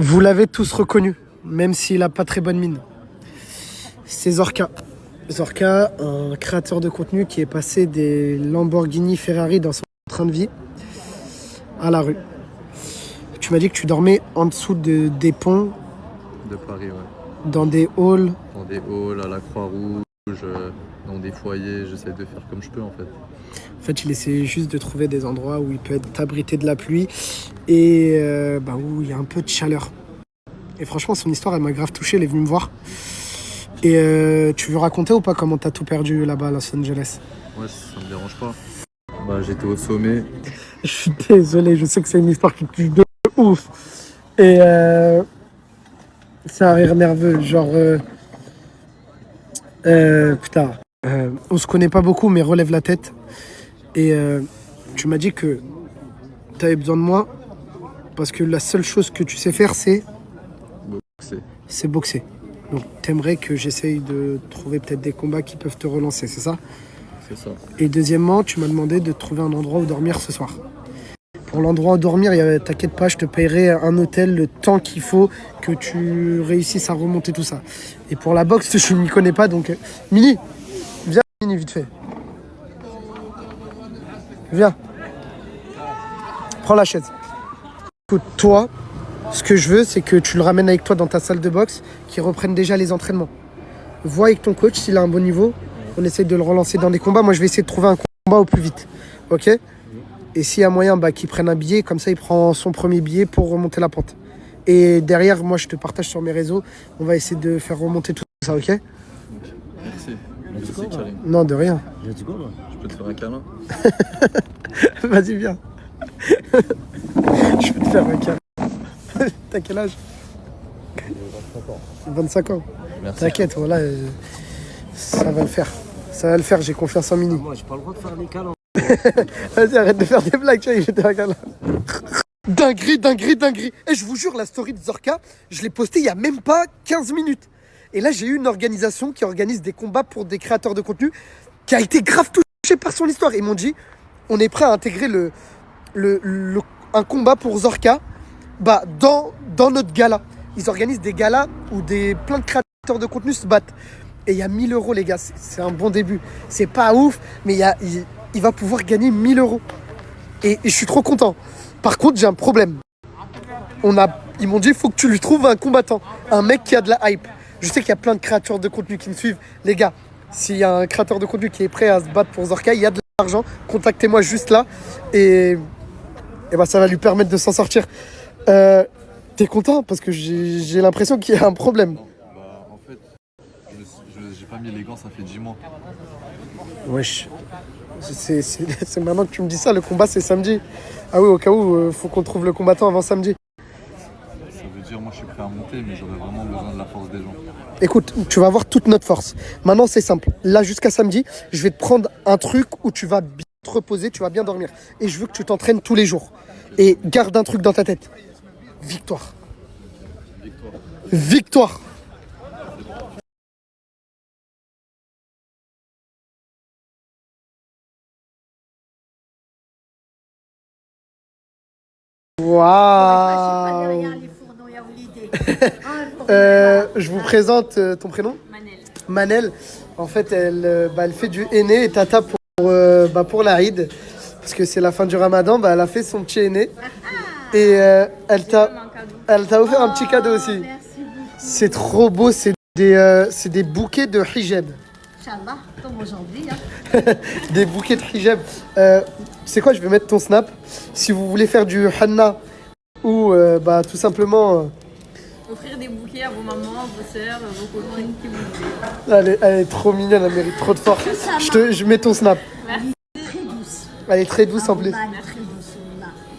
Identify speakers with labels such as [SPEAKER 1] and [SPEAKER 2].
[SPEAKER 1] Vous l'avez tous reconnu, même s'il n'a pas très bonne mine. C'est Zorka. Zorka, un créateur de contenu qui est passé des Lamborghini Ferrari dans son train de vie à la rue. Tu m'as dit que tu dormais en dessous des ponts.
[SPEAKER 2] De Paris, ouais.
[SPEAKER 1] Dans des halls.
[SPEAKER 2] Dans des halls, à la Croix-Rouge, dans des foyers, j'essaie de faire comme je peux en fait.
[SPEAKER 1] En fait, il essaie juste de trouver des endroits où il peut être abrité de la pluie et où il y a un peu de chaleur. Et franchement, son histoire, elle m'a grave touché, elle est venue me voir. Et tu veux raconter ou pas comment t'as tout perdu là-bas à Los Angeles?
[SPEAKER 2] Ouais, ça me dérange pas. J'étais au sommet.
[SPEAKER 1] Je suis désolé, je sais que c'est une histoire qui tue de ouf. Et c'est un rire nerveux, genre... on se connaît pas beaucoup, mais relève la tête. Et tu m'as dit que tu avais besoin de moi parce que la seule chose que tu sais faire, c'est boxer. Donc t'aimerais que j'essaye de trouver peut-être des combats qui peuvent te relancer, c'est ça?
[SPEAKER 2] C'est ça.
[SPEAKER 1] Et deuxièmement, tu m'as demandé de trouver un endroit où dormir ce soir. Pour l'endroit où dormir, t'inquiète pas, je te paierai un hôtel le temps qu'il faut que tu réussisses à remonter tout ça. Et pour la boxe, je m'y connais pas, donc... Mini, viens, Mini, vite fait. Viens. Prends la chaise. Écoute, toi, ce que je veux, c'est que tu le ramènes avec toi dans ta salle de boxe, qu'il reprenne déjà les entraînements. Vois avec ton coach s'il a un bon niveau. On essaye de le relancer dans des combats. Moi, je vais essayer de trouver un combat au plus vite. Ok? Et s'il y a moyen qu'il prenne un billet, comme ça, il prend son premier billet pour remonter la pente. Et derrière, moi, je te partage sur mes réseaux. On va essayer de faire remonter tout ça, ok?
[SPEAKER 2] Merci. Merci, Karim.
[SPEAKER 1] Non, de rien.
[SPEAKER 2] Je peux te faire un câlin?
[SPEAKER 1] Vas-y, viens. Je peux te faire un câlin. T'as quel âge? 25 ans.
[SPEAKER 2] Merci.
[SPEAKER 1] T'inquiète, voilà, ça va le faire. Ça va le faire, j'ai confiance en Mini.
[SPEAKER 3] Moi, j'ai pas le droit de faire des câlins.
[SPEAKER 1] Vas-y, arrête de faire des blagues, tu vois, il fait un câlin. Dinguerie. Et je vous jure, la story de Zorka, je l'ai postée il y a même pas 15 minutes. Et là, j'ai eu une organisation qui organise des combats pour des créateurs de contenu qui a été grave touchée par son histoire. Ils m'ont dit, on est prêt à intégrer un combat pour Zorka dans notre gala. Ils organisent des galas où plein de créateurs de contenu se battent. Et il y a 1000 €, les gars. C'est un bon début. C'est pas ouf, mais il va pouvoir gagner 1000 €. Et je suis trop content. Par contre, j'ai un problème. Ils m'ont dit, il faut que tu lui trouves un combattant. Un mec qui a de la hype. Je sais qu'il y a plein de créateurs de contenu qui me suivent. Les gars, s'il y a un créateur de contenu qui est prêt à se battre pour Zorka, il y a de l'argent. Contactez-moi juste là. Et ça va lui permettre de s'en sortir. T'es content? Parce que j'ai l'impression qu'il y a un problème.
[SPEAKER 2] En fait, j'ai pas mis les gants, ça fait 10 mois.
[SPEAKER 1] Wesh. C'est maintenant que tu me dis ça, le combat c'est samedi. Ah oui, au cas où, faut qu'on trouve le combattant avant samedi.
[SPEAKER 2] Ça veut dire, moi je suis prêt à monter, mais j'aurais vraiment besoin de la force des gens.
[SPEAKER 1] Écoute, tu vas avoir toute notre force. Maintenant c'est simple. Là jusqu'à samedi, je vais te prendre un truc où tu vas bien te reposer, tu vas bien dormir. Et je veux que tu t'entraînes tous les jours. Et garde un truc dans ta tête. Victoire. Victoire. Waouh. Je vous présente ton prénom? Manel. En fait, elle fait du henné et tata pour la Eid. Parce que c'est la fin du Ramadan, elle a fait son petit henné. Et elle t'a offert un petit cadeau aussi. C'est trop beau, c'est des bouquets de hijab.
[SPEAKER 4] Inch'Allah, comme aujourd'hui.
[SPEAKER 1] Des bouquets de hijab. C'est quoi, je vais mettre ton snap. Si vous voulez faire du henna ou tout simplement...
[SPEAKER 4] Offrir des bouquets à vos mamans, vos sœurs, vos copines, qui vous voulez.
[SPEAKER 1] Elle est trop mignonne, elle mérite trop de force. Je mets ton snap.
[SPEAKER 4] Merci. Très douce.
[SPEAKER 1] Elle est très douce en plus.
[SPEAKER 4] Très